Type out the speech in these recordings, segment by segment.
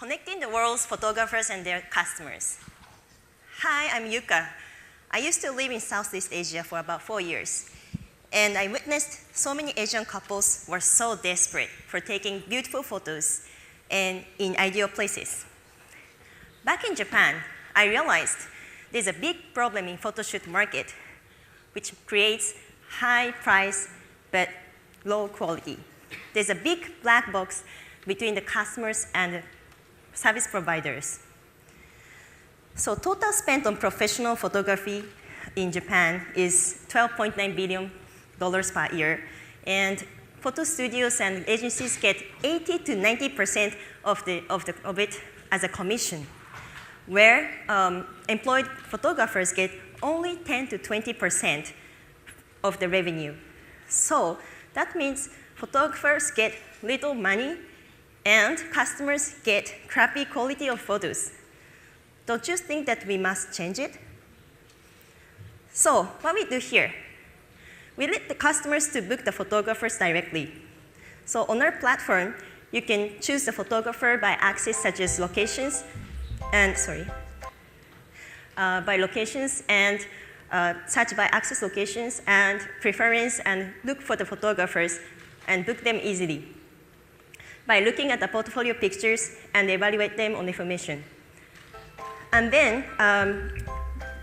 connecting the world's photographers and their customers. Hi, I'm Yuka. I used to live in Southeast Asia for about 4 years, and I witnessed so many Asian couples were so desperate for taking beautiful photos and in ideal places. Back in Japan, I realized there's a big problem in photoshoot market, which creates high price but low quality. There's a big black box between the customers and the service providers. So total spent on professional photography in Japan is $12.9 billion per year, and photo studios and agencies get 80 to 90% of it as a commission, where employed photographers get only 10 to 20% of the revenue. So that means photographers get little money and customers get crappy quality of photos. Don't you think that we must change it? So what we do here, we let the customers to book the photographers directly. So on our platform, you can choose the photographer by access such as locations and, by locations and search by access locations and preference and look for the photographers and book them easily by looking at the portfolio pictures and evaluate them on information. And then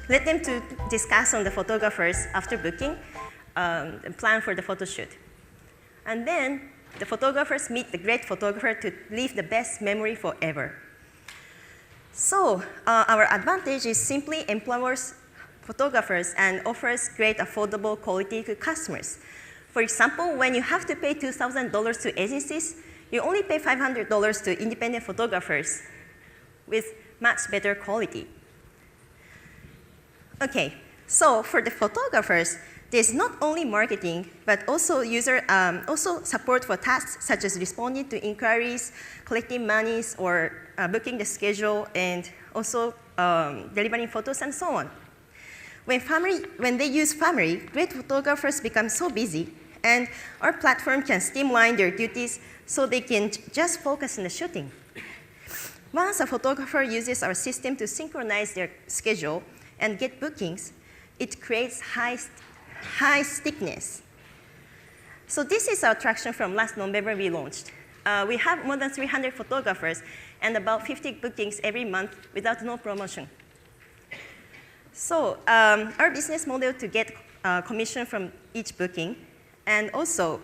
let them to discuss on the photographers after booking and plan for the photo shoot. And then the photographers meet the great photographer to leave the best memory forever. So our advantage is simply empowers photographers and offers great affordable quality to customers. For example, when you have to pay $2,000 to agencies, you only pay $500 to independent photographers with much better quality. Okay, so for the photographers, there's not only marketing, but also also support for tasks such as responding to inquiries, collecting monies, or booking the schedule, and also delivering photos and so on. When they use Famary, great photographers become so busy, and our platform can streamline their duties so they can just focus on the shooting. Once a photographer uses our system to synchronize their schedule and get bookings, it creates high stickiness. So this is our traction from last November we launched. We have more than 300 photographers and about 50 bookings every month without no promotion. So our business model to get commission from each booking, and also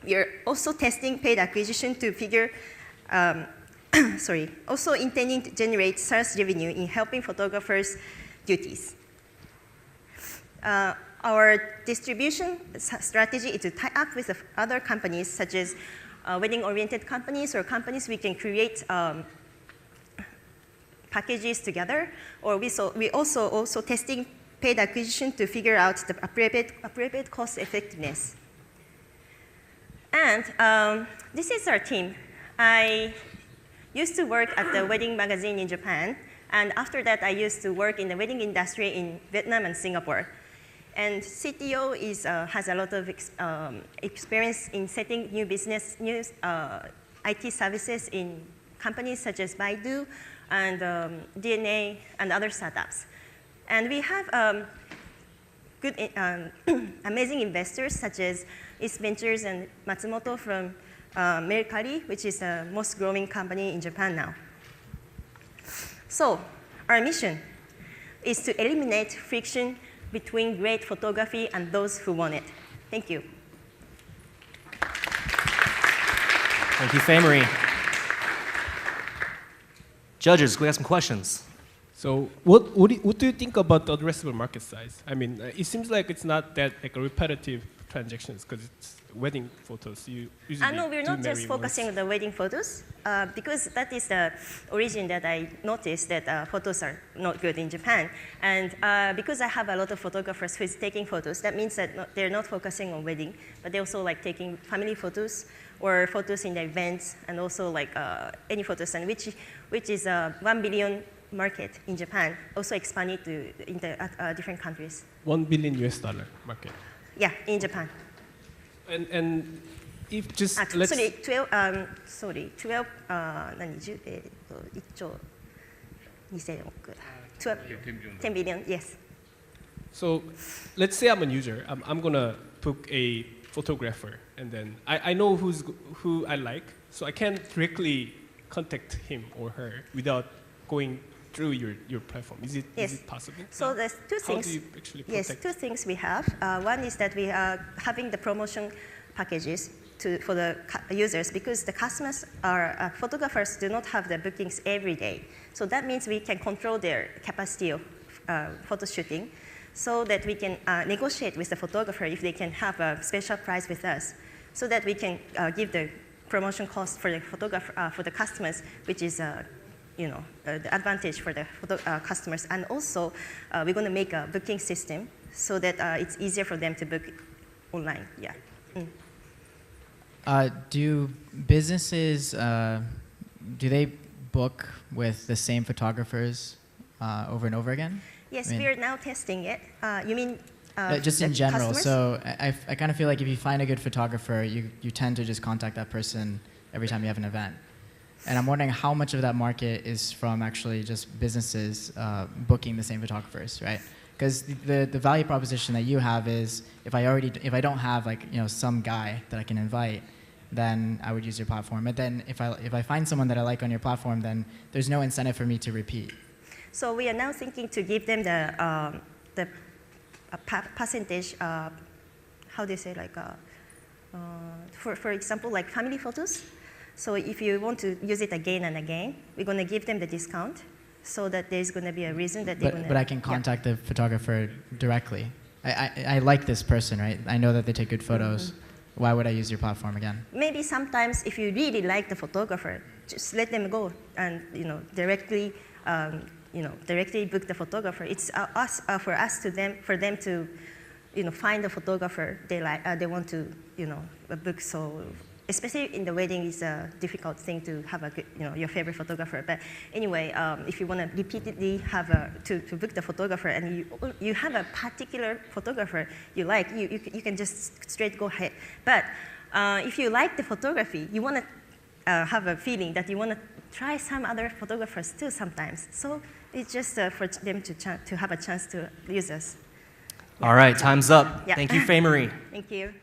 we are also testing paid acquisition to figure, also intending to generate sales revenue in helping photographers' duties. Our distribution strategy is to tie up with other companies, such as wedding-oriented companies or companies we can create packages together, or we also testing paid acquisition to figure out the appropriate cost effectiveness. And this is our team. I used to work at the wedding magazine in Japan, and after that I used to work in the wedding industry in Vietnam and Singapore. And CTO has a lot of experience in setting new IT services in companies such as Baidu and DNA and other startups. And we have good, amazing investors such as East Ventures and Matsumoto from Mercari, which is the most growing company in Japan now. So our mission is to eliminate friction between great photography and those who want it. Thank you. Thank you, Famary. Judges, we have some questions. So what do you think about the addressable market size? I mean, it seems like it's not that like a repetitive transactions because it's wedding photos. You usually no, we're not just focusing on the wedding photos because that is the origin that I noticed that photos are not good in Japan. And because I have a lot of photographers who is taking photos, that means that they're not focusing on wedding, but they're also like taking family photos or photos in the events, and also like any photos, and which is a 1 billion market in Japan, also expanded to different countries. $1 billion market. Yeah, in Japan. And if just あ、 let's12 何101兆2000億 12 10 billion yes. So let's say I'm a user. I'm gonna book a photographer, and then I know who I like, so I can directly contact him or her without going through your platform. Is it possible? So there's two How things. do you actually Yes, protect? two things we have. One is that we are having the promotion packages for the users because the customers are photographers do not have the bookings every day. So that means we can control their capacity of photo shooting, so that we can negotiate with the photographer if they can have a special price with us, so that we can give the promotion cost for the photographer for the customers, which is the advantage for the customers. And also, we're going to make a booking system so that it's easier for them to book online. Yeah. Do businesses do they book with the same photographers over and over again? Yes, I mean, we're now testing it. You mean just the in general. customers? So I kind of feel like if you find a good photographer, you tend to just contact that person every time you have an event. And I'm wondering how much of that market is from actually just businesses booking the same photographers, right? Because the value proposition that you have is if I don't have some guy that I can invite, then I would use your platform. But then if I find someone that I like on your platform, then there's no incentive for me to repeat. So we are now thinking to give them the percentage. How do you say for example, like family photos. So if you want to use it again and again, we're going to give them the discount, so that there's going to be a reason that they're going to. But I can contact the photographer directly. I like this person, right? I know that they take good photos. Mm-hmm. Why would I use your platform again? Maybe sometimes if you really like the photographer, just let them go and directly book the photographer. It's for them to find the photographer they want to book. So especially in the wedding, it's a difficult thing to have your favorite photographer. But anyway, if you want to repeatedly have to book the photographer, and you have a particular photographer you like, you can just straight go ahead. But if you like the photography, you want to have a feeling that you want to try some other photographers too sometimes. So it's just for them to have a chance to use us. All right, time's up. Yeah. Thank you, Famary. Thank you.